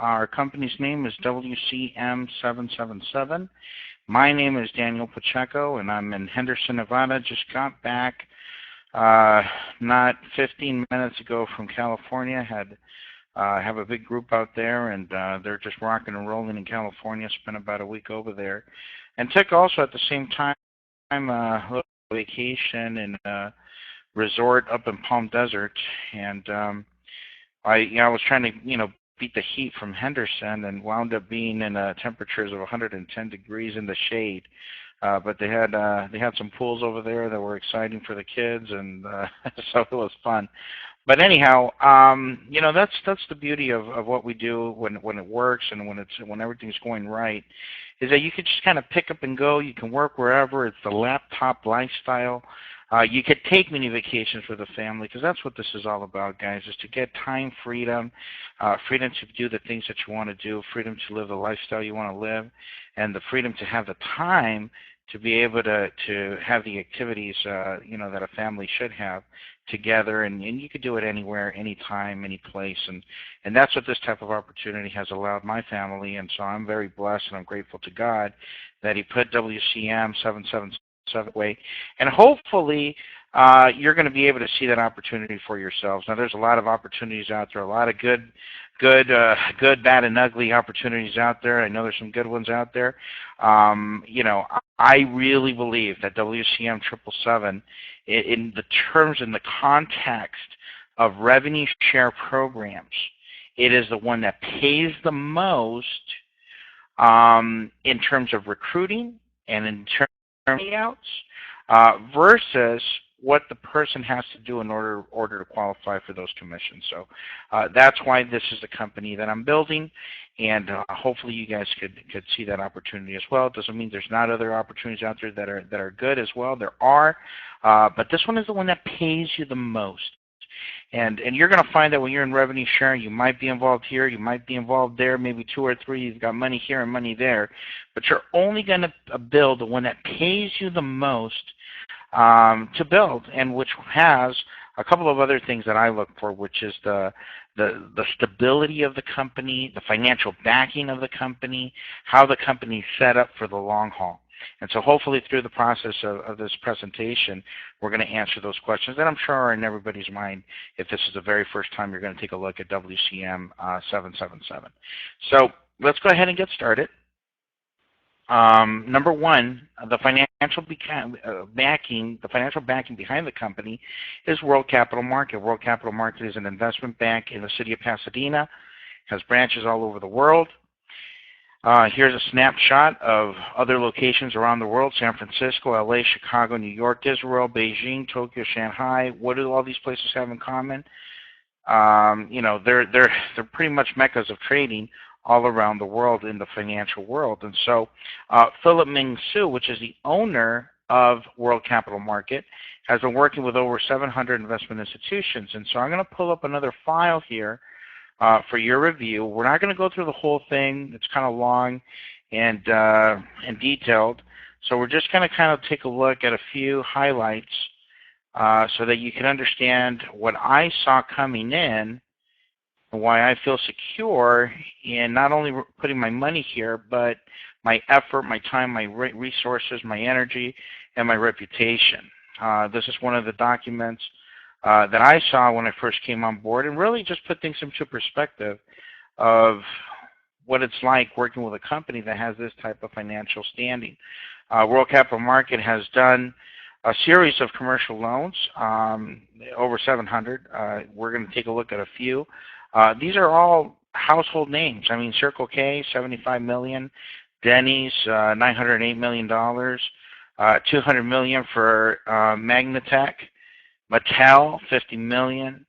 Our company's name is WCM777. My name is Daniel Pacheco, and I'm in Henderson, Nevada. Just got back not 15 minutes ago from California. Have a big group out there, and they're just rocking and rolling in California. Spent about a week over there, and took also at the same time a little vacation in a resort up in Palm Desert, and I was trying to beat the heat from Henderson, and wound up being in temperatures of 110 degrees in the shade. But they had some pools over there that were exciting for the kids, and so it was fun. But anyhow, that's the beauty of what we do when it works and when everything's going right, is that you can just kind of pick up and go. You can work wherever. It's the laptop lifestyle. You could take mini vacations with the family, because that's what this is all about, guys, is to get time freedom, freedom to do the things that you want to do, freedom to live the lifestyle you want to live, and the freedom to have the time to be able to have the activities that a family should have together, and you could do it anywhere, anytime, any place, and that's what this type of opportunity has allowed my family. And so I'm very blessed, and I'm grateful to God that He put WCM 777 away, and hopefully you're going to be able to see that opportunity for yourselves. Now, there's a lot of opportunities out there, a lot of good, bad, and ugly opportunities out there. I know there's some good ones out there. I really believe that WCM 777, in the terms and the context of revenue share programs, it is the one that pays the most in terms of recruiting and in terms of payouts versus what the person has to do in order to qualify for those commissions. So that's why this is the company that I'm building, and hopefully you guys could see that opportunity as well. It doesn't mean there's not other opportunities out there that are good as well. There are, but this one is the one that pays you the most. And you're going to find that when you're in revenue sharing, you might be involved here, you might be involved there, maybe 2 or 3, you've got money here and money there, but you're only going to build the one that pays you the most to build, and which has a couple of other things that I look for, which is the stability of the company, the financial backing of the company, how the company is set up for the long haul. And so hopefully through the process of this presentation, we're going to answer those questions that I'm sure are in everybody's mind if this is the very first time you're going to take a look at WCM 777. So let's go ahead and get started. Number one, the financial backing behind the company is World Capital Market. World Capital Market is an investment bank in the city of Pasadena, has branches all over the world. Here's a snapshot of other locations around the world: San Francisco, LA, Chicago, New York, Israel, Beijing, Tokyo, Shanghai. What do all these places have in common? They're pretty much meccas of trading all around the world in the financial world. And so Philip Ming Su, which is the owner of World Capital Market, has been working with over 700 investment institutions. And so I'm going to pull up another file here for your review. We're not going to go through the whole thing. It's kind of long and detailed. So we're just going to kind of take a look at a few highlights so that you can understand what I saw coming in, and why I feel secure in not only putting my money here, but my effort, my time, my resources, my energy, and my reputation. This is one of the documents that I saw when I first came on board, and really just put things into perspective of what it's like working with a company that has this type of financial standing. World Capital Market has done a series of commercial loans, over 700. We're going to take a look at a few. These are all household names. I mean, Circle K, $75 million, Denny's, $908 million, $200 million for Magnatech, Mattel, $50 million,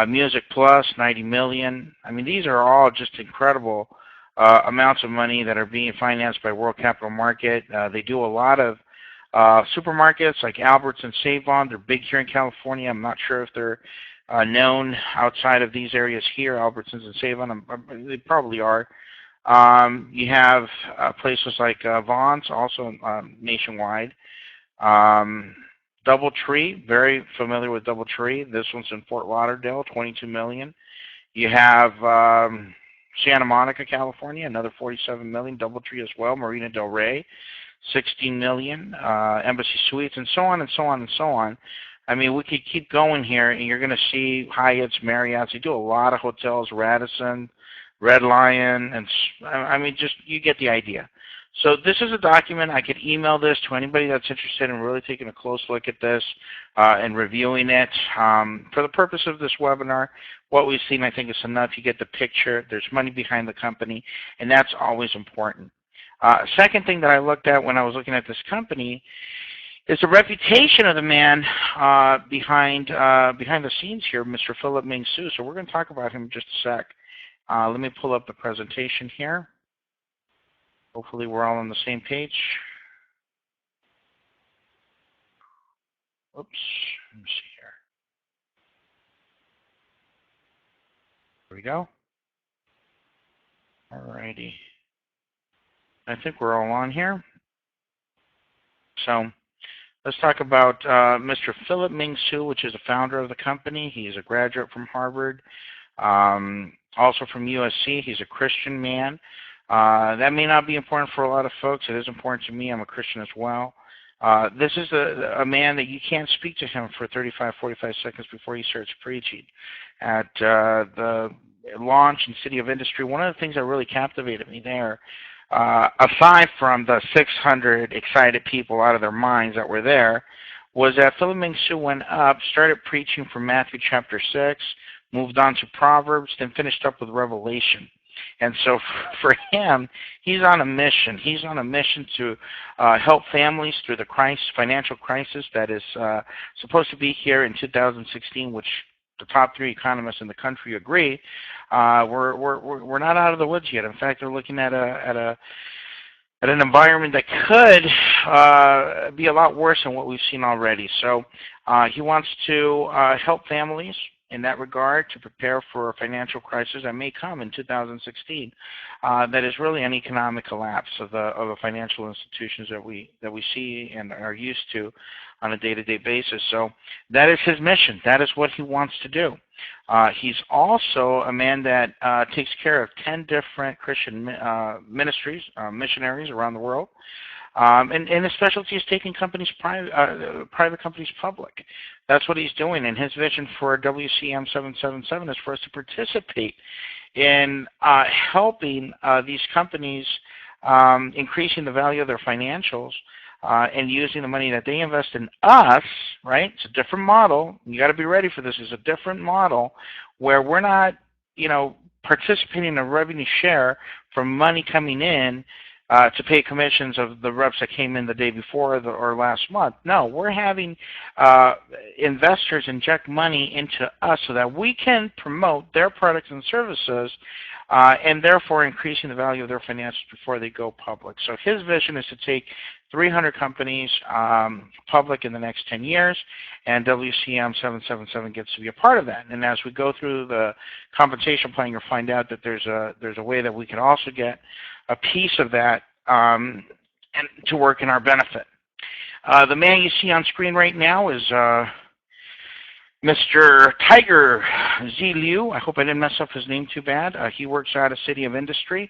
Music Plus, $90 million. I mean, these are all just incredible amounts of money that are being financed by World Capital Market. They do a lot of supermarkets like Albertsons and Save-On. They're big here in California. I'm not sure if they're known outside of these areas here, Albertsons and Save-On. They probably are. You have places like Vons, also nationwide. DoubleTree, very familiar with DoubleTree. This one's in Fort Lauderdale, $22 million. You have Santa Monica, California, another 47 million. DoubleTree as well. Marina Del Rey, 16 million. Embassy Suites, and so on and so on and so on. I mean, we could keep going here, and you're going to see Hyatt's, Marriott's. They do a lot of hotels, Radisson, Red Lion, and I mean, just you get the idea. So this is a document. I could email this to anybody that's interested in really taking a close look at this and reviewing it. For the purpose of this webinar, what we've seen, I think, is enough. You get the picture. There's money behind the company, and that's always important. Second thing that I looked at when I was looking at this company is the reputation of the man behind the scenes here, Mr. Philip Ming Hsu. So we're going to talk about him in just a sec. Let me pull up the presentation here. Hopefully we're all on the same page. Oops, let me see here. There we go. Alrighty. I think we're all on here. So let's talk about Mr. Philip Ming Hsu, which is the founder of the company. He's a graduate from Harvard, also from USC. He's a Christian man. That may not be important for a lot of folks. It is important to me. I'm a Christian as well. This is a man that you can't speak to him for 35, 45 seconds before he starts preaching. At the launch in City of Industry, one of the things that really captivated me there, aside from the 600 excited people out of their minds that were there, was that Philip Ming Hsu went up, started preaching from Matthew chapter 6, moved on to Proverbs, then finished up with Revelation. And so for him, he's on a mission. He's on a mission to help families through the financial crisis that is supposed to be here in 2016, which the top 3 economists in the country agree. We're not out of the woods yet. In fact, they're looking at an environment that could be a lot worse than what we've seen already. So he wants to help families in that regard to prepare for a financial crisis that may come in 2016. That is really an economic collapse of the financial institutions that we see and are used to on a day-to-day basis. So that is his mission. That is what he wants to do. He's also a man that takes care of 10 different Christian ministries, missionaries around the world. And his specialty is taking companies private companies public. That's what he's doing. And his vision for WCM777 is for us to participate in helping these companies increasing the value of their financials and using the money that they invest in us, right? It's a different model. You got to be ready for this. It's a different model where we're not, participating in a revenue share from money coming in to pay commissions of the reps that came in the day before or last month. No, we're having investors inject money into us so that we can promote their products and services and therefore increasing the value of their financials before they go public. So his vision is to take 300 companies public in the next 10 years, and WCM777 gets to be a part of that. And as we go through the compensation plan, you'll find out that there's a way that we can also get a piece of that and to work in our benefit. The man you see on screen right now is Mr. Tiger Z. Liu. I hope I didn't mess up his name too bad. He works out of City of Industry.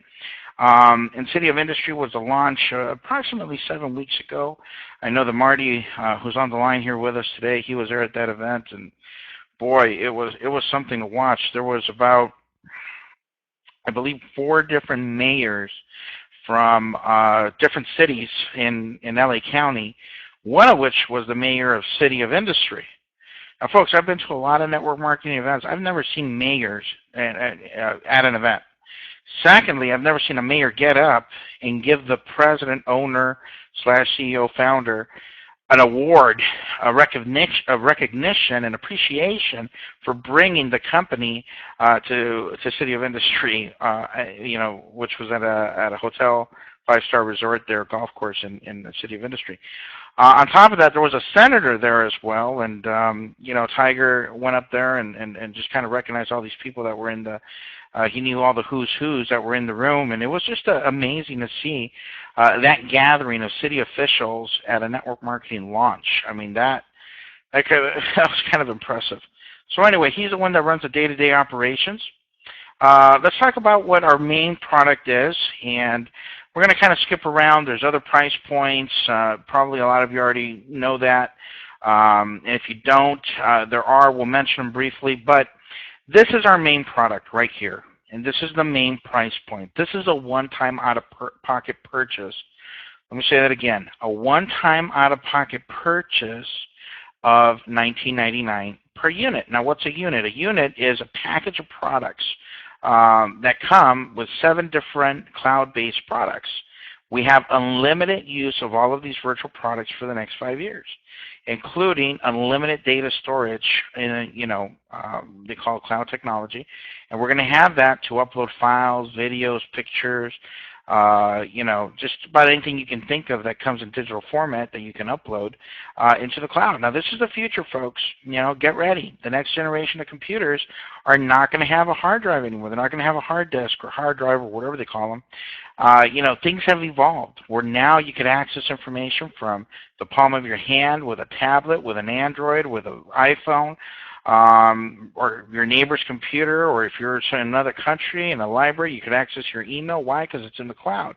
And City of Industry was a launch approximately 7 weeks ago. I know that Marty, who's on the line here with us today, he was there at that event, and boy, it was something to watch. There was about, I believe, 4 different mayors from different cities in LA County, one of which was the mayor of City of Industry. Now, folks, I've been to a lot of network marketing events. I've never seen mayors at an event. Secondly, I've never seen a mayor get up and give the president, owner, / CEO, founder an award, a recognition and appreciation for bringing the company to City of Industry, which was at a hotel, 5-star resort there, golf course in the City of Industry. On top of that, there was a senator there as well, and Tiger went up there and just kind of recognized all these people that were in the. He knew all the who's that were in the room, and it was just amazing to see that gathering of city officials at a network marketing launch. I mean, that was kind of impressive. So anyway, he's the one that runs the day-to-day operations. Let's talk about what our main product is, and we're going to kind of skip around. There's other price points. Probably a lot of you already know that. And if you don't, we'll mention them briefly, but this is our main product right here, and this is the main price point. This is a one-time out-of-pocket purchase. Let me say that again. A one-time out-of-pocket purchase of $19.99 per unit. Now, what's a unit? A unit is a package of products that come with 7 different cloud-based products. We have unlimited use of all of these virtual products for the next 5 years, including unlimited data storage in, they call it cloud technology. And we're going to have that to upload files, videos, pictures, just about anything you can think of that comes in digital format that you can upload into the cloud. Now, this is the future, folks. Get ready. The next generation of computers are not going to have a hard drive anymore. They're not going to have a hard disk or hard drive or whatever they call them. Things have evolved where now you can access information from the palm of your hand with a tablet, with an Android, with an iPhone, or your neighbor's computer, or if you're in another country in a library, you can access your email. Why? Because it's in the cloud.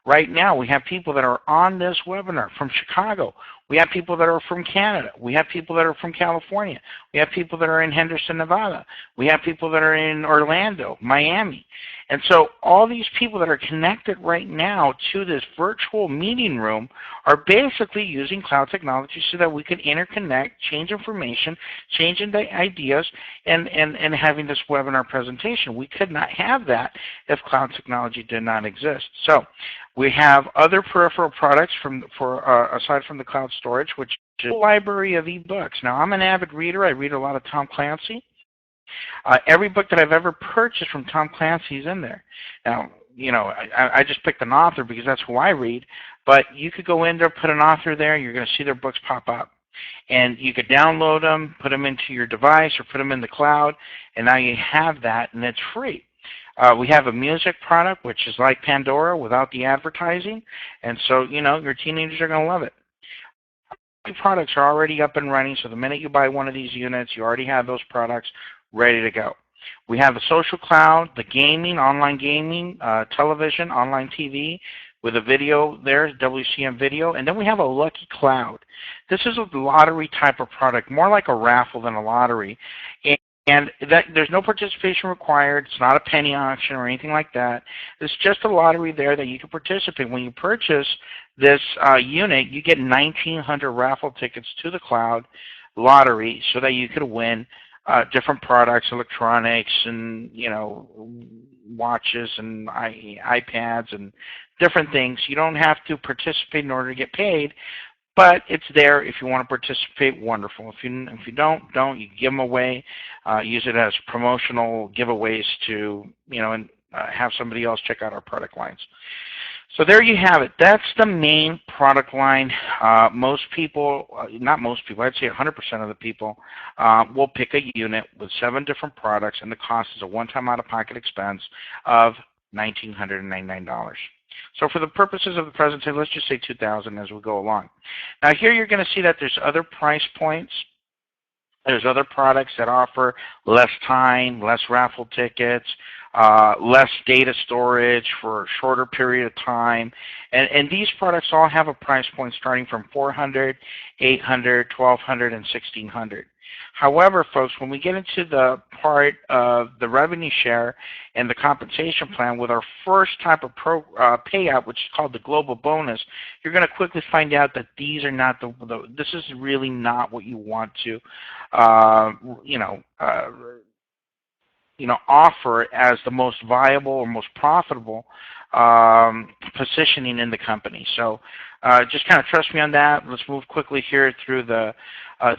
Right now, we have people that are on this webinar from Chicago. We have people that are from Canada. We have people that are from California. We have people that are in Henderson, Nevada. We have people that are in Orlando, Miami. And so all these people that are connected right now to this virtual meeting room are basically using cloud technology so that we can interconnect, change information, change ideas, and having this webinar presentation. We could not have that if cloud technology did not exist. So we have other peripheral products aside from the cloud storage, which is a library of ebooks. Now, I'm an avid reader. I read a lot of Tom Clancy. Every book that I've ever purchased from Tom Clancy is in there. Now, I just picked an author because that's who I read, but you could go in there, put an author there, and you're going to see their books pop up. And you could download them, put them into your device, or put them in the cloud, and now you have that, and it's free. We have a music product, which is like Pandora without the advertising, and so, your teenagers are going to love it. Products are already up and running, so the minute you buy one of these units, you already have those products ready to go. We have the social cloud, the gaming, online gaming, television, online TV, with a video there, WCM video, and then we have a Lucky Cloud. This is a lottery type of product, more like a raffle than a lottery. And there's no participation required. It's not a penny auction or anything like that. It's just a lottery there that you can participate. When you purchase this unit, you get 1,900 raffle tickets to the cloud lottery so that you could win different products, electronics, and watches and iPads and different things. You don't have to participate in order to get paid. But it's there if you want to participate, wonderful. If you don't, you give them away. Use it as promotional giveaways to, and have somebody else check out our product lines. So there you have it. That's the main product line. Most people, not most people, I'd say 100% of the people will pick a unit with 7 different products, and the cost is a one-time out-of-pocket expense of $1,999. So for the purposes of the presentation, let's just say $2,000 as we go along. Now here you're going to see that there's other price points. There's other products that offer less time, less raffle tickets, less data storage for a shorter period of time. And these products all have a price point starting from $400, $800, $1,200, and $1,600. However, folks, when we get into the part of the revenue share and the compensation plan with our first type of payout, which is called the global bonus, you're going to quickly find out that these are not this is really not what you want to, offer as the most viable or most profitable positioning in the company. So just kind of trust me on that. Let's move quickly here through the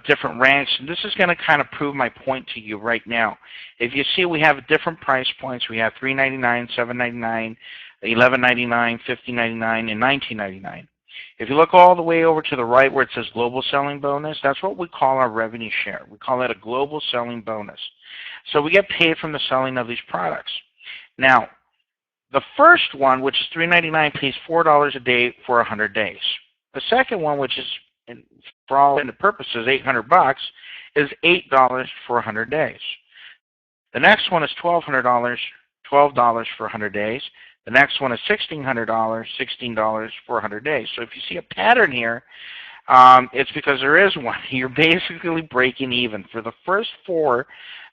different ranks. And this is going to kind of prove my point to you right now. If you see, we have different price points. We have $399, $799, $1199, $1599, and $1999. If you look all the way over to the right where it says global selling bonus, that's what we call our revenue share. We call that a global selling bonus. So we get paid from the selling of these products. Now, the first one, which is $399, pays $4 a day for 100 days. The second one, which is, for all intents and purposes, $800, is $8 for 100 days. The next one is $1,200 $12 for 100 days. The next one is $1,600, $16 for 100 days. So if you see a pattern here, it's because there is one. You're basically breaking even. For the first 4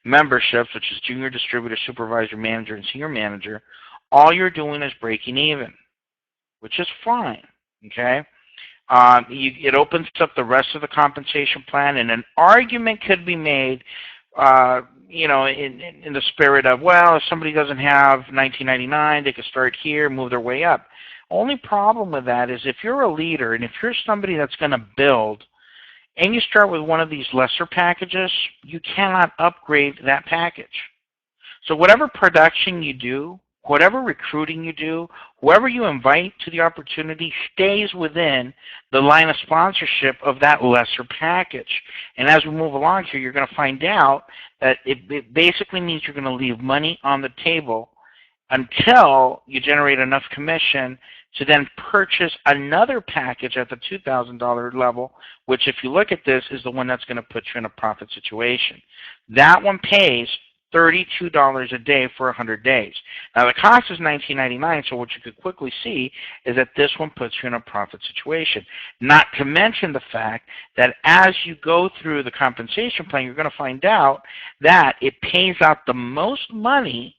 memberships, which is junior distributor, supervisor, manager, and senior manager, all you're doing is breaking even, which is fine, okay? It opens up the rest of the compensation plan, and an argument could be made, you know, in the spirit of, well, if somebody doesn't have 1999, they could start here, move their way up. Only problem with that is if you're a leader and if you're somebody that's going to build and you start with one of these lesser packages, you cannot upgrade that package. So whatever production you do, whatever recruiting you do, whoever you invite to the opportunity stays within the line of sponsorship of that lesser package. And as we move along here, you're going to find out that it basically means you're going to leave money on the table until you generate enough commission to then purchase another package at the $2,000 level, which if you look at this is the one that's going to put you in a profit situation. That one pays $32 a day for 100 days. Now the cost is $19.99, so what you could quickly see is that this one puts you in a profit situation. Not to mention the fact that as you go through the compensation plan, you're going to find out that it pays out the most money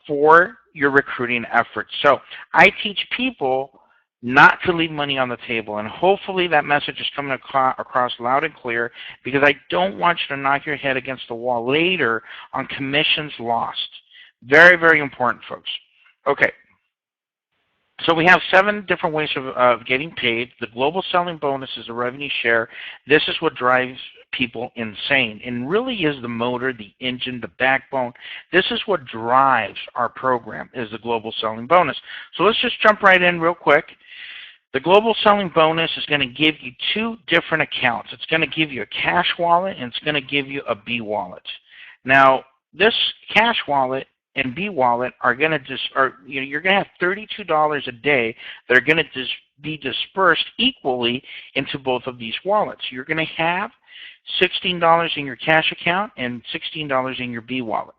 for your recruiting efforts. So I teach people not to leave money on the table, and hopefully that message is coming across loud and clear, because I don't want you to knock your head against the wall later on commissions lost. Very, very important, folks. Okay. So we have 7 different ways of getting paid. The global selling bonus is a revenue share. This is what drives people insane and really is the motor, the engine, the backbone. This is what drives our program, is the global selling bonus. So let's just jump right in real quick. The global selling bonus is going to give you 2 different accounts. It's going to give you a cash wallet and it's going to give you a B wallet. Now, this cash wallet and B wallet are going to you're going to have $32 a day that are going to be dispersed equally into both of these wallets. You're going to have $16 in your cash account and $16 in your B wallet.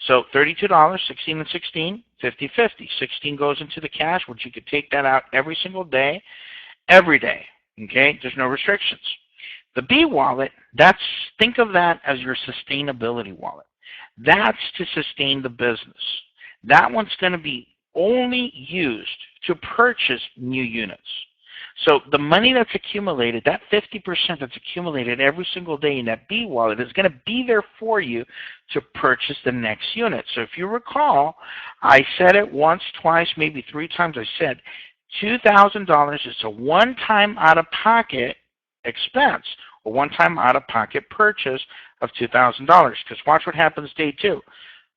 So $32, 16 and 16, 50-50. 16 goes into the cash, which you could take that out every single day, every day. Okay, there's no restrictions. The B wallet, think of that as your sustainability wallet. That's to sustain the business. That one's going to be only used to purchase new units. So the money that's accumulated, that 50% that's accumulated every single day in that B wallet is going to be there for you to purchase the next unit. So if you recall, I said it once, twice, maybe 3 times. I said $2,000 is a one-time out-of-pocket expense, a one-time out-of-pocket purchase of $2,000. Because watch what happens day 2.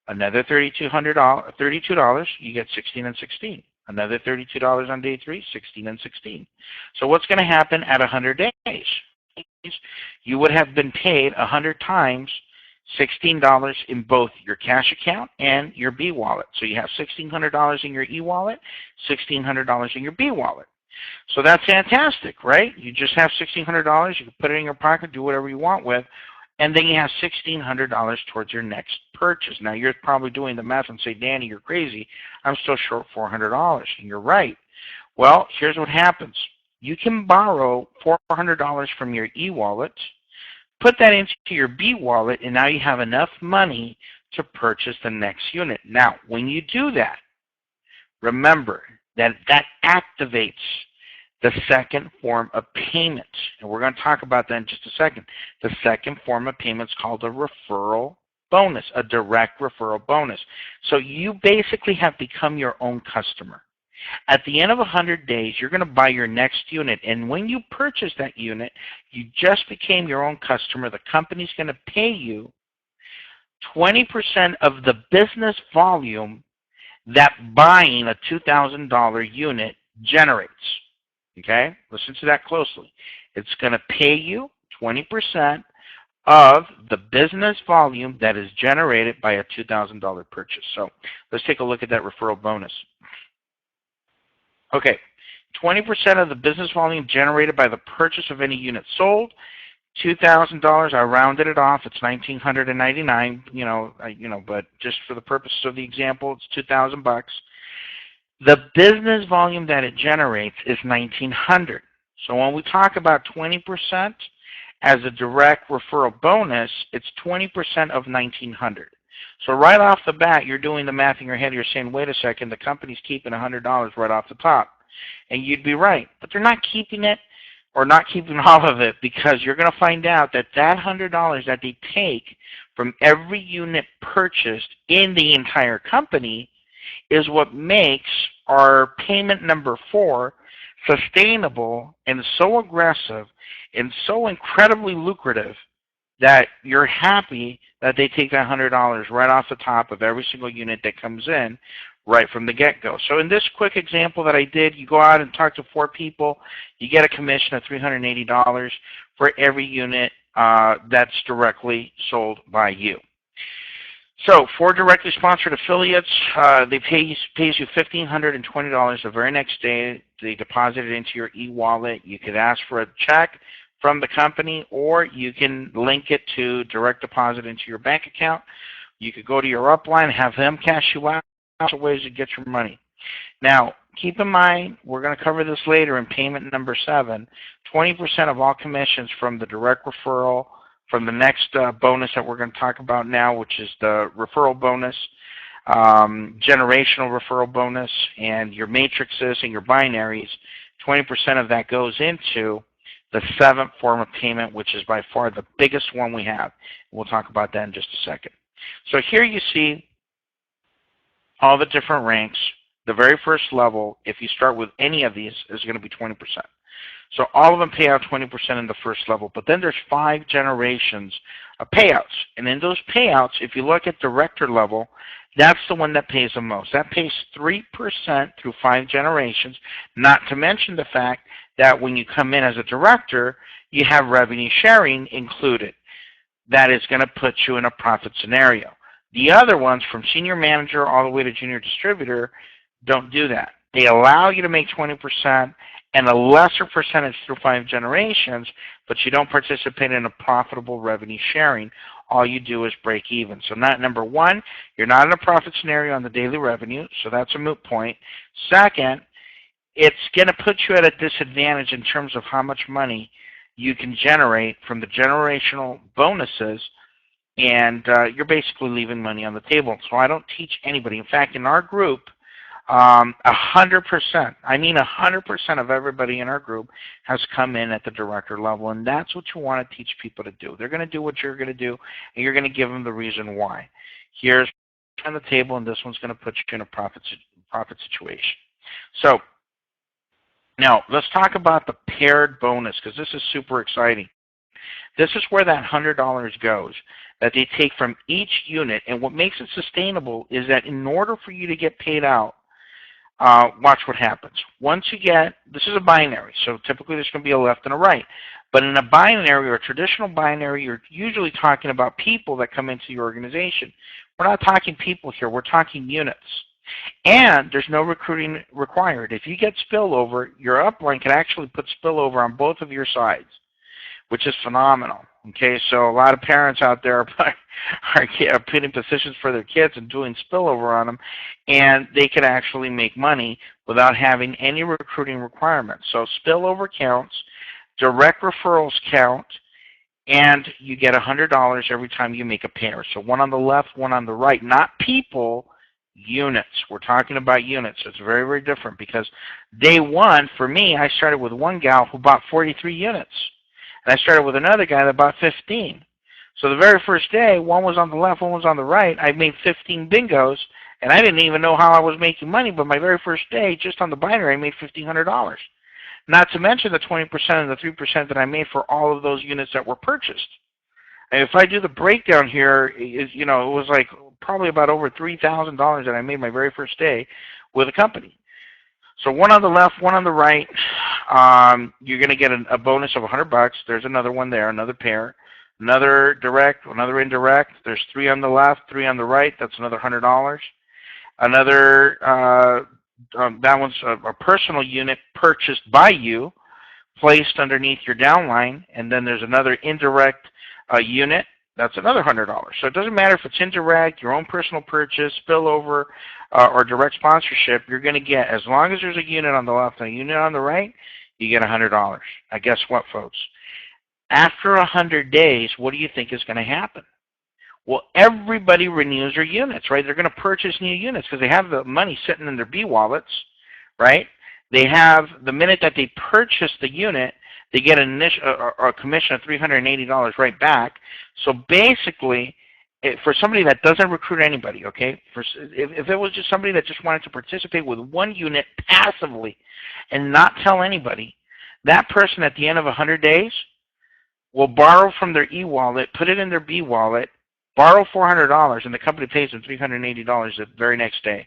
Another $32, you get 16 and 16. Another $32 on day 3, 16 and 16. So what's going to happen at 100 days? You would have been paid 100 times $16 in both your cash account and your B wallet. So you have $1,600 in your E wallet, $1,600 in your B wallet. So that's fantastic, right? You just have $1,600. You can put it in your pocket, do whatever you want with, and then you have $1,600 towards your next purchase. Now, you're probably doing the math and say, Danny, you're crazy. I'm still short $400. And you're right. Well, here's what happens. You can borrow $400 from your e-wallet, put that into your B wallet, and now you have enough money to purchase the next unit. Now, when you do that, remember that activates the second form of payment. And we're going to talk about that in just a second. The second form of payment is called a referral bonus, a direct referral bonus. So you basically have become your own customer. At the end of 100 days, you're going to buy your next unit. And when you purchase that unit, you just became your own customer. The company's going to pay you 20% of the business volume that buying a $2,000 unit generates. Okay? Listen to that closely. It's going to pay you 20% of the business volume that is generated by a $2,000 purchase. So let's take a look at that referral bonus. Okay, 20% of the business volume generated by the purchase of any unit sold. $2,000. I rounded it off. It's $1,999. But just for the purposes of the example, it's 2,000 bucks. The business volume that it generates is 1,900. So when we talk about 20% as a direct referral bonus, it's 20% of 1,900. So right off the bat, you're doing the math in your head. You're saying, wait a second, the company's keeping $100 right off the top. And you'd be right. But they're not keeping it or not keeping all of it, because you're going to find out that that $100 that they take from every unit purchased in the entire company is what makes our payment number 4 sustainable and so aggressive and so incredibly lucrative that you're happy that they take that $100 right off the top of every single unit that comes in right from the get-go. So in this quick example that I did, you go out and talk to 4 people, you get a commission of $380 for every unit that's directly sold by you. So for directly sponsored affiliates, they pays you $1,520 the very next day. They deposit it into your e-wallet. You could ask for a check from the company, or you can link it to direct deposit into your bank account. You could go to your upline, have them cash you out. Lots of ways to get your money. Now, keep in mind, we're going to cover this later in payment number 7, 20% of all commissions from the direct referral, from the next bonus that we're going to talk about now, which is the referral bonus, generational referral bonus, and your matrices and your binaries, 20% of that goes into the 7th form of payment, which is by far the biggest one we have. We'll talk about that in just a second. So here you see all the different ranks. The very first level, if you start with any of these, is going to be 20%. So all of them pay out 20% in the first level. But then there's 5 generations of payouts. And in those payouts, if you look at director level, that's the one that pays the most. That pays 3% through 5 generations, not to mention the fact that when you come in as a director, you have revenue sharing included. That is going to put you in a profit scenario. The other ones, from senior manager all the way to junior distributor, don't do that. They allow you to make 20% and a lesser percentage through 5 generations, but you don't participate in a profitable revenue sharing. All you do is break even. So number 1, you're not in a profit scenario on the daily revenue, so that's a moot point. Second, it's going to put you at a disadvantage in terms of how much money you can generate from the generational bonuses, and you're basically leaving money on the table. So I don't teach anybody. In fact, in our group, 100%, I mean 100% of everybody in our group has come in at the director level, and that's what you want to teach people to do. They're going to do what you're going to do, and you're going to give them the reason why. Here's on the table, and this one's going to put you in a profit situation. So now let's talk about the paired bonus, because this is super exciting. This is where that $100 goes that they take from each unit, and what makes it sustainable is that in order for you to get paid out, watch what happens. Once you get, this is a binary, so typically there's going to be a left and a right. But in a binary or a traditional binary, you're usually talking about people that come into your organization. We're not talking people here, we're talking units. And there's no recruiting required. If you get spillover, your upline can actually put spillover on both of your sides, which is phenomenal. Okay, so a lot of parents out there are putting positions for their kids and doing spillover on them, and they can actually make money without having any recruiting requirements. So spillover counts, direct referrals count, and you get $100 every time you make a pair. So one on the left, one on the right, not people, units. We're talking about units. It's very, very different, because day one, for me, I started with one gal who bought 43 units. And I started with another guy that bought 15. So the very first day, one was on the left, one was on the right. I made 15 bingos, and I didn't even know how I was making money. But my very first day, just on the binary, I made $1,500. Not to mention the 20% and the 3% that I made for all of those units that were purchased. And if I do the breakdown here, it was like probably about over $3,000 that I made my very first day with a company. So one on the left, one on the right. You're going to get a bonus of $100. There's another one there, another pair. Another direct, another indirect. There's 3 on the left, 3 on the right. That's another $100. Another, that one's a personal unit purchased by you, placed underneath your downline, and then there's another indirect unit. That's another $100. So it doesn't matter if it's indirect, your own personal purchase, spillover, or direct sponsorship. You're going to get, as long as there's a unit on the left and a unit on the right, you get $100. Now guess what, folks? After 100 days, what do you think is going to happen? Well, everybody renews their units, right? They're going to purchase new units because they have the money sitting in their B wallets, right? They have, the minute that they purchase the unit, they get a commission of $380 right back. So basically, for somebody that doesn't recruit anybody, okay, if it was just somebody that just wanted to participate with one unit passively and not tell anybody, that person at the end of 100 days will borrow from their e-wallet, put it in their B wallet, borrow $400, and the company pays them $380 the very next day.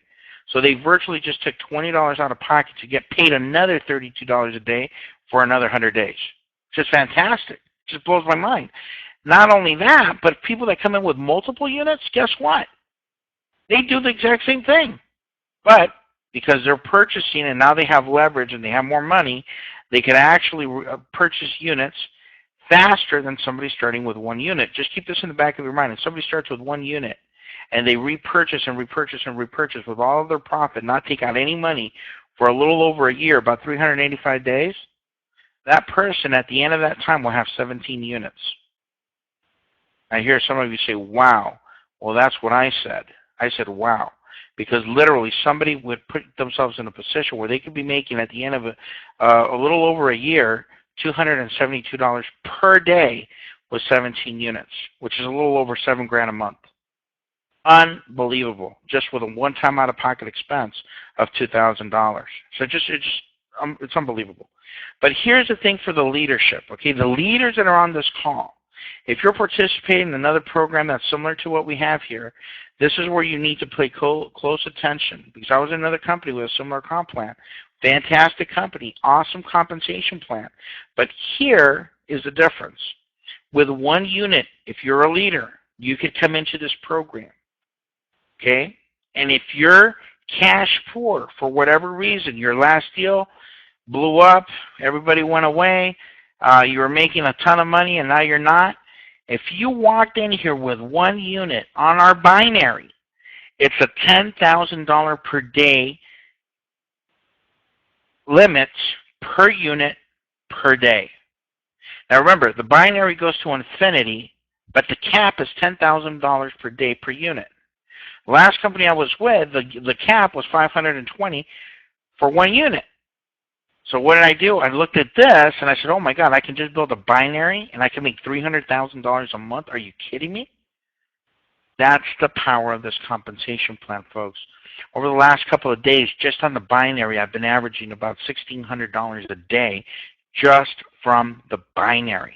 So they virtually just took $20 out of pocket to get paid another $32 a day for another 100 days. Just fantastic. Just blows my mind. Not only that, but people that come in with multiple units, guess what? They do the exact same thing. But because they're purchasing and now they have leverage and they have more money, they can actually purchase units faster than somebody starting with one unit. Just keep this in the back of your mind. If somebody starts with one unit and they repurchase and repurchase and repurchase with all of their profit, not take out any money for a little over a year, about 385 days, that person at the end of that time will have 17 units. I hear some of you say, wow. Well, that's what I said. I said, wow. Because literally somebody would put themselves in a position where they could be making at the end of a little over a year, $272 per day with 17 units, which is a little over $7,000 a month. Unbelievable, just with a one-time out-of-pocket expense of $2,000. So it's unbelievable. But here's the thing for the leadership, okay? The leaders that are on this call, if you're participating in another program that's similar to what we have here, this is where you need to pay close attention, because I was in another company with a similar comp plan. Fantastic company, awesome compensation plan. But here is the difference. With one unit, if you're a leader, you could come into this program, okay? And if you're cash poor for whatever reason, your last deal blew up, everybody went away, you were making a ton of money and now you're not, if you walked in here with one unit on our binary, it's a $10,000 per day limit per unit per day. Now remember, the binary goes to infinity, but the cap is $10,000 per day per unit. The last company I was with, the cap was $520 for one unit. So what did I do? I looked at this and I said, oh my God, I can just build a binary and I can make $300,000 a month. Are you kidding me? That's the power of this compensation plan, folks. Over the last couple of days, just on the binary, I've been averaging about $1,600 a day just from the binary.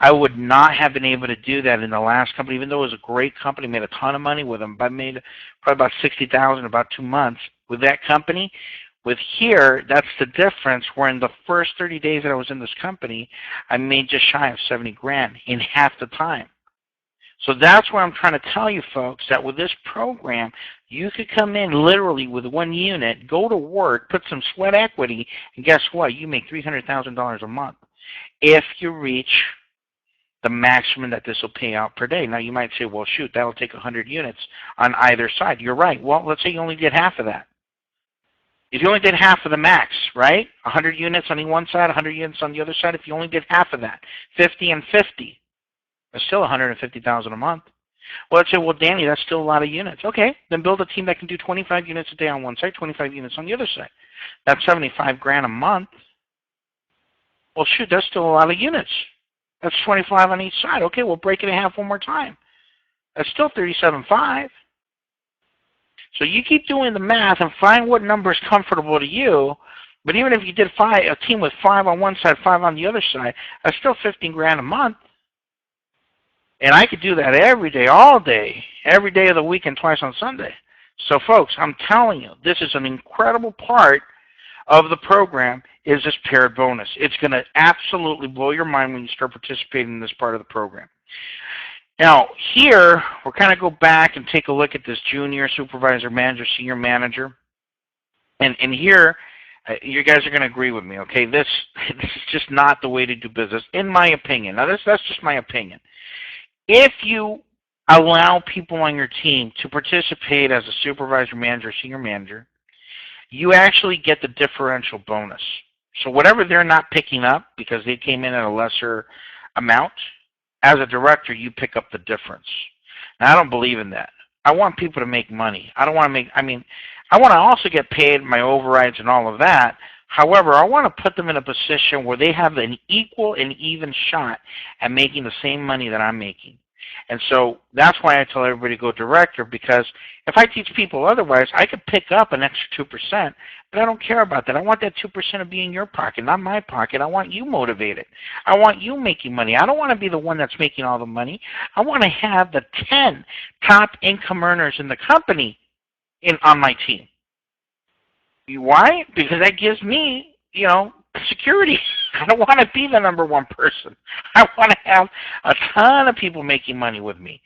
I would not have been able to do that in the last company, even though it was a great company, made a ton of money with them. I made probably about $60,000 in about 2 months with that company. With here, that's the difference, where in the first 30 days that I was in this company, I made just shy of $70,000 in half the time. So that's where I'm trying to tell you folks that with this program, you could come in literally with one unit, go to work, put some sweat equity, and guess what? You make $300,000 a month if you reach the maximum that this will pay out per day. Now you might say, well, shoot, that will take 100 units on either side. You're right. Well, let's say you only did half of that. If you only did half of the max, right? 100 units on one side, 100 units on the other side. If you only did half of that, 50 and 50, that's still $150,000 a month. Well, let's say, well, Danny, that's still a lot of units. Okay, then build a team that can do 25 units a day on one side, 25 units on the other side. That's $75,000 a month. Well, shoot, that's still a lot of units. That's 25 on each side. Okay, we'll break it in half one more time. That's still $37,500. So you keep doing the math and find what number is comfortable to you. But even if you did a team with 5 on one side, 5 on the other side, that's still $15,000 a month. And I could do that every day, all day, every day of the week and twice on Sunday. So folks, I'm telling you, this is an incredible part of the program, is this paired bonus. It's going to absolutely blow your mind when you start participating in this part of the program. Now, here, we'll kind of go back and take a look at this junior, supervisor, manager, senior manager. And here, You guys are going to agree with me, okay? This is just not the way to do business, in my opinion. Now, that's just my opinion. If you allow people on your team to participate as a supervisor, manager, senior manager, you actually get the differential bonus. So whatever they're not picking up because they came in at a lesser amount, as a director, you pick up the difference. Now, I don't believe in that. I want people to make money. I don't want to make, I want to also get paid my overrides and all of that. However, I want to put them in a position where they have an equal and even shot at making the same money that I'm making. And so that's why I tell everybody to go director, because if I teach people otherwise, I could pick up an extra 2%, but I don't care about that. I want that 2% to be in your pocket, not my pocket. I want you motivated. I want you making money. I don't want to be the one that's making all the money. I want to have the 10 top income earners in the company on my team. Why? Because that gives me, security. I don't want to be the number one person. I want to have a ton of people making money with me.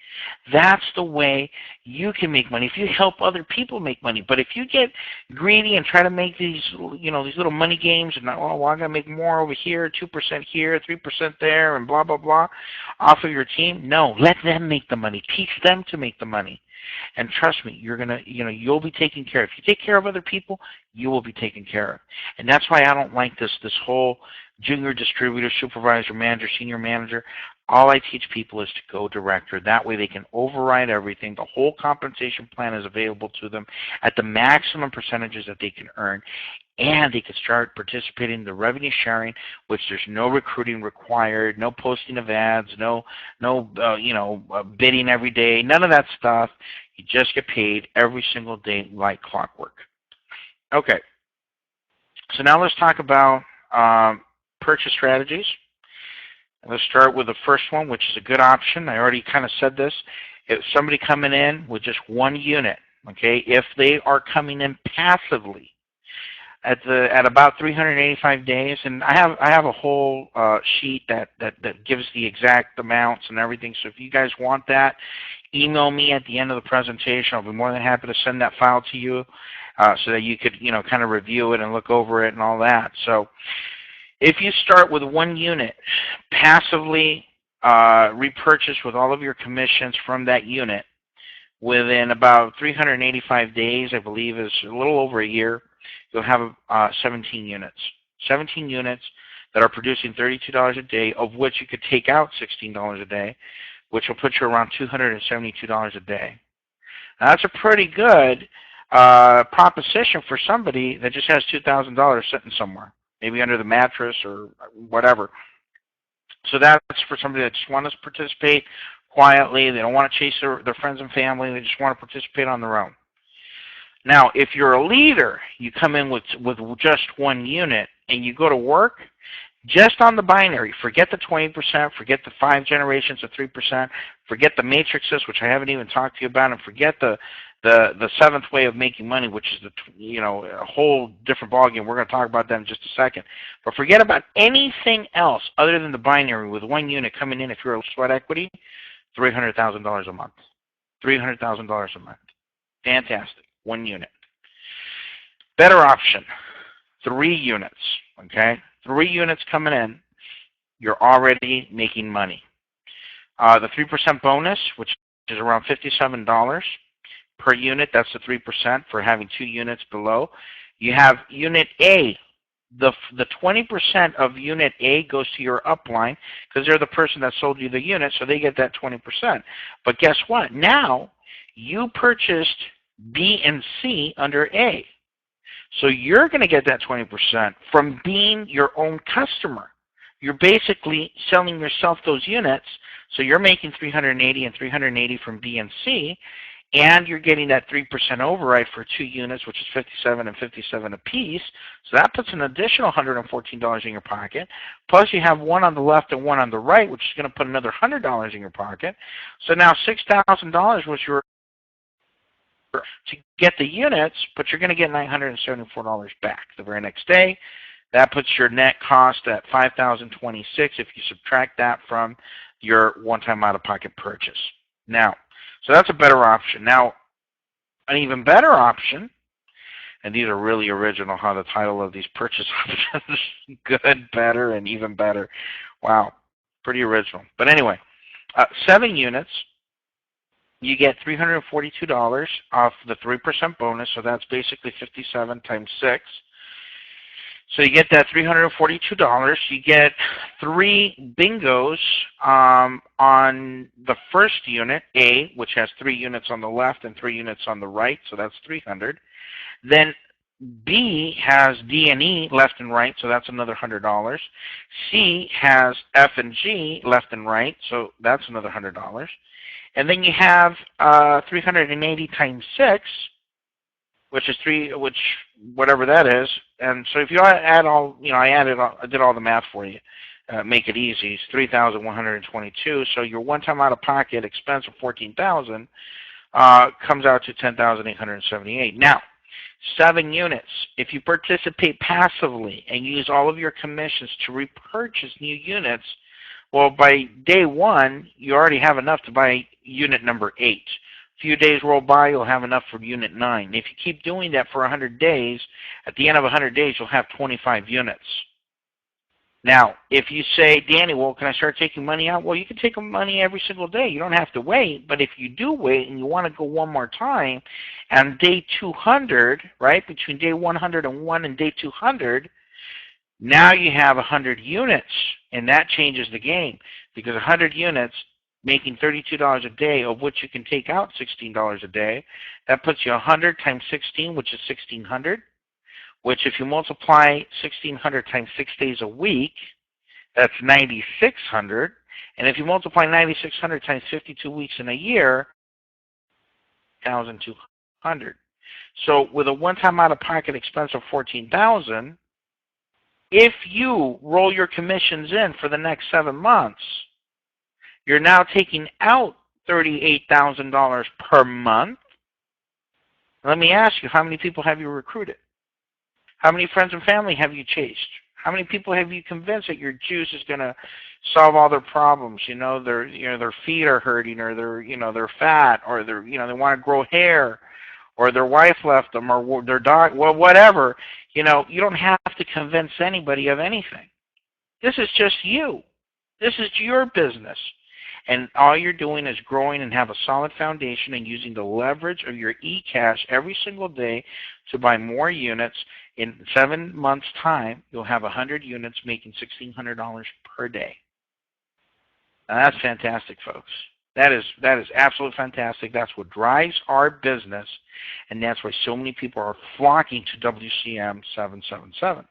That's the way you can make money, if you help other people make money. But if you get greedy and try to make these, these little money games, and I'm going to make more over here, 2% here, 3% there, and blah, blah, blah, off of your team, no, let them make the money. Teach them to make the money. And trust me, you'll be taken care of. If you take care of other people, you will be taken care of. And that's why I don't like this whole junior distributor, supervisor, manager, senior manager. All I teach people is to go director. That way they can override everything. The whole compensation plan is available to them at the maximum percentages that they can earn. And they can start participating in the revenue sharing, which there's no recruiting required, no posting of ads, no bidding every day, none of that stuff. You just get paid every single day like clockwork. Okay, so now let's talk about purchase strategies. Let's start with the first one, which is a good option. I already kind of said this. If somebody coming in with just one unit, okay, if they are coming in passively, at about 385 days, and I have a whole sheet that gives the exact amounts and everything. So if you guys want that, email me at the end of the presentation. I'll be more than happy to send that file to you so that you could kind of review it and look over it and all that. So if you start with one unit, passively repurchase with all of your commissions from that unit within about 385 days, I believe is a little over a year, you'll have 17 units. 17 units that are producing $32 a day, of which you could take out $16 a day, which will put you around $272 a day. Now, that's a pretty good proposition for somebody that just has $2,000 sitting somewhere, maybe under the mattress or whatever. So that's for somebody that just wants to participate quietly. They don't want to chase their friends and family. They just want to participate on their own. Now, if you're a leader, you come in with just one unit and you go to work just on the binary. Forget the 20%, forget the 5 generations of 3%, forget the matrices, which I haven't even talked to you about, and forget the 7th way of making money, which is a whole different ballgame. We're going to talk about that in just a second. But forget about anything else other than the binary with one unit coming in. If you're a sweat equity, $300,000 a month. $300,000 a month. Fantastic. One unit. Better option, 3 units. Okay? 3 units coming in, you're already making money. The 3% bonus, which is around $57 per unit, that's the 3% for having 2 units below. You have unit A. The 20% of unit A goes to your upline because they're the person that sold you the unit, so they get that 20%. But guess what? Now you purchased B and C under A. So you're going to get that 20% from being your own customer. You're basically selling yourself those units, so you're making $380 and $380 from B and C, and you're getting that 3% override for 2 units, which is $57 and $57 a piece. So that puts an additional $114 in your pocket. Plus you have one on the left and one on the right, which is going to put another $100 in your pocket. So now $6,000 was your to get the units, but you're going to get $974 back the very next day. That puts your net cost at $5,026 if you subtract that from your one-time out-of-pocket purchase. Now, so that's a better option. Now, an even better option And these are really original, how the title of these purchase options, good, better, and even better. Wow, pretty original. But anyway, 7 units, you get $342 off the 3% bonus, so that's basically 57 times 6. So you get that $342. You get 3 bingos on the first unit, A, which has 3 units on the left and 3 units on the right, so that's 300. Then B has D and E left and right, so that's another $100. C has F and G left and right, so that's another $100. And then you have 380 times 6, which is whatever that is. And so if you add all, I did all the math for you, make it easy. It's 3,122. So your one-time out-of-pocket expense of 14,000 comes out to 10,878. Now, 7 units. If you participate passively and use all of your commissions to repurchase new units, well, by day 1, you already have enough to buy unit number 8. A few days roll by, you'll have enough for unit 9. If you keep doing that for 100 days, at the end of 100 days, you'll have 25 units. Now, if you say, Danny, well, can I start taking money out? Well, you can take money every single day. You don't have to wait. But if you do wait and you want to go one more time, and day 200, right, between day 101 and day 200, now you have 100 units, and that changes the game, because 100 units making $32 a day, of which you can take out $16 a day, that puts you 100 times 16, which is 1,600, which if you multiply 1,600 times 6 days a week, that's 9,600. And if you multiply 9,600 times 52 weeks in a year, 1,200. So with a one-time out-of-pocket expense of 14,000, if you roll your commissions in for the next 7 months, you're now taking out $38,000 per month. Let me ask you, how many people have you recruited? How many friends and family have you chased? How many people have you convinced that your juice is going to solve all their problems? Their feet are hurting, or they're fat, or they want to grow hair, or their wife left them, or their dog, well, whatever. You don't have to convince anybody of anything. This is just you. This is your business. And all you're doing is growing and have a solid foundation and using the leverage of your e-cash every single day to buy more units. In 7 months' time, you'll have 100 units making $1,600 per day. Now, that's fantastic, folks. That is absolutely fantastic. That's what drives our business, and that's why so many people are flocking to WCM777.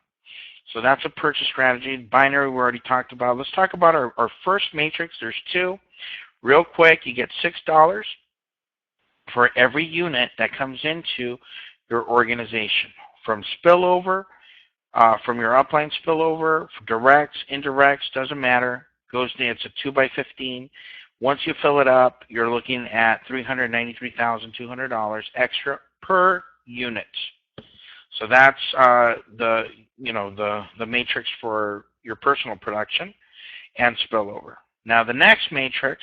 So that's a purchase strategy. Binary we already talked about. Let's talk about our first matrix. There's 2. Real quick, you get $6 for every unit that comes into your organization. From spillover, from your upline spillover, directs, indirects, doesn't matter. It's a 2 by 15. Once you fill it up, you're looking at $393,200 extra per unit. So that's the matrix for your personal production and spillover. Now the next matrix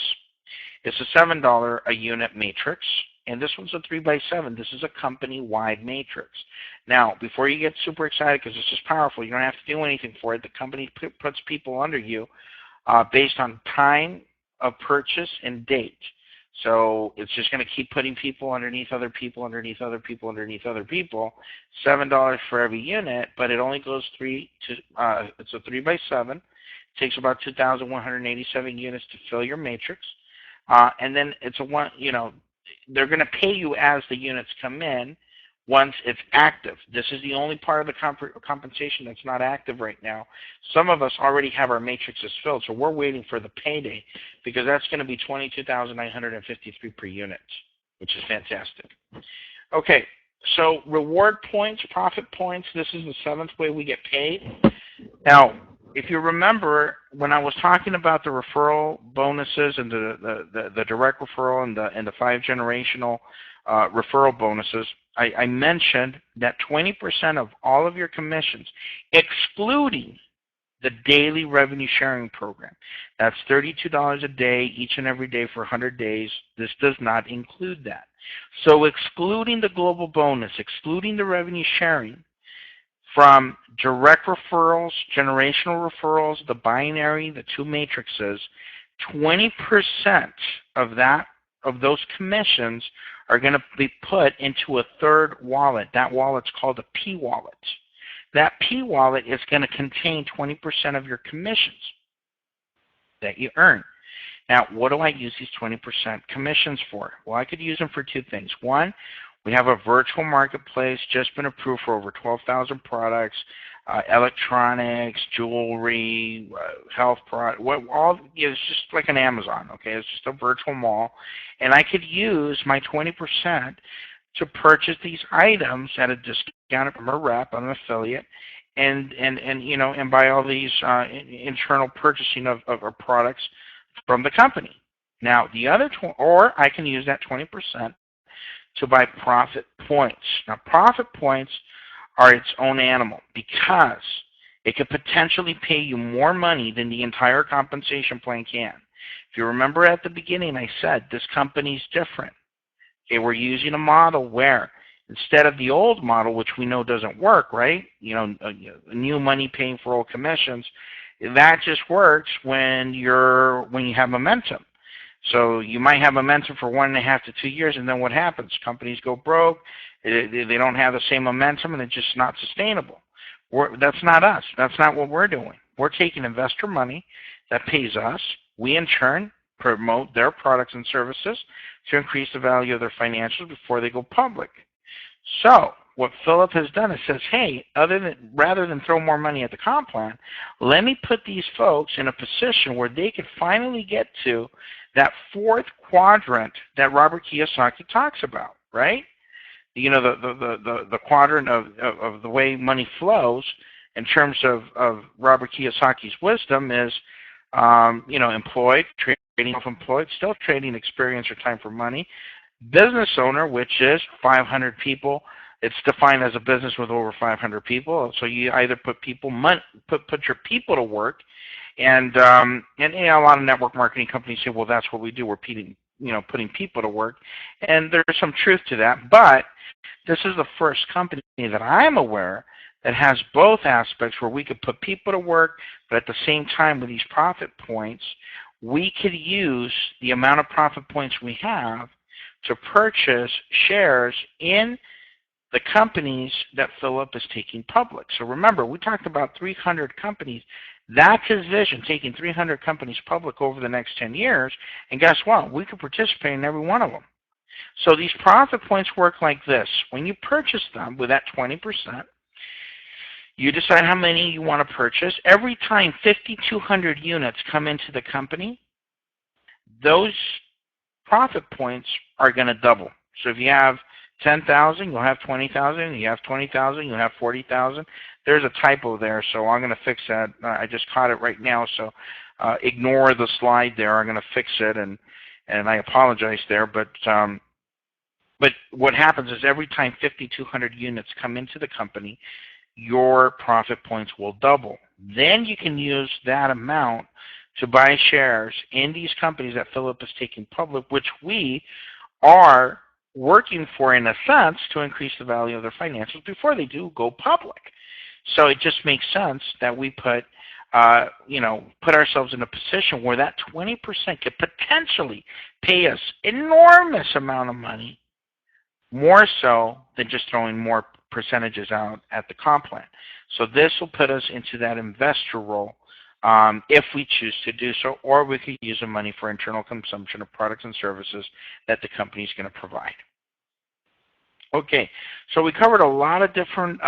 is a $7 a unit matrix, and this one's a 3 by 7. This is a company-wide matrix. Now, before you get super excited, because it's just powerful, you don't have to do anything for it. The company puts people under you based on time of purchase and date. So it's just going to keep putting people underneath other people, underneath other people, underneath other people. $7 for every unit, but it only goes it's a 3 by 7. It takes about 2,187 units to fill your matrix. And then it's they're going to pay you as the units come in once it's active. This is the only part of the compensation that's not active right now. Some of us already have our matrices filled, so we're waiting for the payday, because that's going to be $22,953 per unit, which is fantastic. Okay, so reward points, profit points, this is the 7th way we get paid. Now, if you remember, when I was talking about the referral bonuses and the direct referral and the 5 generational referral bonuses, I mentioned that 20% of all of your commissions, excluding the daily revenue sharing program, that's $32 a day each and every day for 100 days. This does not include that. So excluding the global bonus, excluding the revenue sharing, from direct referrals, generational referrals, the binary, the two matrices, 20% of those commissions are going to be put into a third wallet. That wallet's called a P wallet. That P wallet is going to contain 20% of your commissions that you earn. Now, what do I use these 20% commissions for? Well, I could use them for two things. One, we have a virtual marketplace just been approved for over 12,000 products, electronics, jewelry, health products. It's just like an Amazon. Okay, it's just a virtual mall, and I could use my 20% to purchase these items at a discount from a rep, an affiliate, and buy all these internal purchasing of products from the company. Now, the other, or I can use that 20% to buy profit points. Now, profit points are its own animal because it could potentially pay you more money than the entire compensation plan can. If you remember at the beginning, I said this company's different. Okay, we're using a model where instead of the old model, which we know doesn't work, right? New money paying for old commissions, that just works when you have momentum. So you might have momentum for 1.5 to 2 years, and then what happens? Companies go broke. They don't have the same momentum, and it's just not sustainable. That's not us. That's not what we're doing. We're taking investor money that pays us. We, in turn, promote their products and services to increase the value of their financials before they go public. So what Philip has done is says, hey, rather than throw more money at the comp plan, let me put these folks in a position where they can finally get to that fourth quadrant that Robert Kiyosaki talks about, right? The quadrant of the way money flows in terms of Robert Kiyosaki's wisdom is, employed, trading, self-employed, still trading, experience, or time for money. Business owner, which is 500 people. It's defined as a business with over 500 people. So you either put your people to work, and a lot of network marketing companies say, well, that's what we do. We're putting people to work, and there's some truth to that. But this is the first company that I'm aware that has both aspects where we could put people to work, but at the same time with these profit points, we could use the amount of profit points we have to purchase shares in the companies that Philip is taking public. So remember, we talked about 300 companies. That's his vision, taking 300 companies public over the next 10 years. And guess what? We could participate in every one of them. So these profit points work like this. When you purchase them with that 20%, you decide how many you want to purchase. Every time 5,200 units come into the company, those profit points are going to double. So if you have 10,000, you'll have 20,000. You have 20,000, you'll have 40,000. There's a typo there, so I'm going to fix that. I just caught it right now, so ignore the slide there. I'm going to fix it, and I apologize there. But what happens is every time 5,200 units come into the company, your profit points will double. Then you can use that amount to buy shares in these companies that Philip is taking public, which we are working for, in a sense, to increase the value of their financials before they do go public. So it just makes sense that we put ourselves in a position where that 20% could potentially pay us enormous amount of money, more so than just throwing more percentages out at the comp plan. So this will put us into that investor role if we choose to do so, or we could use the money for internal consumption of products and services that the company is going to provide. Okay, so we covered a lot of different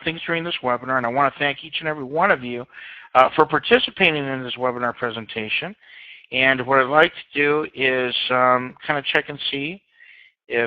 things during this webinar, and I want to thank each and every one of you for participating in this webinar presentation. And what I'd like to do is kind of check and see if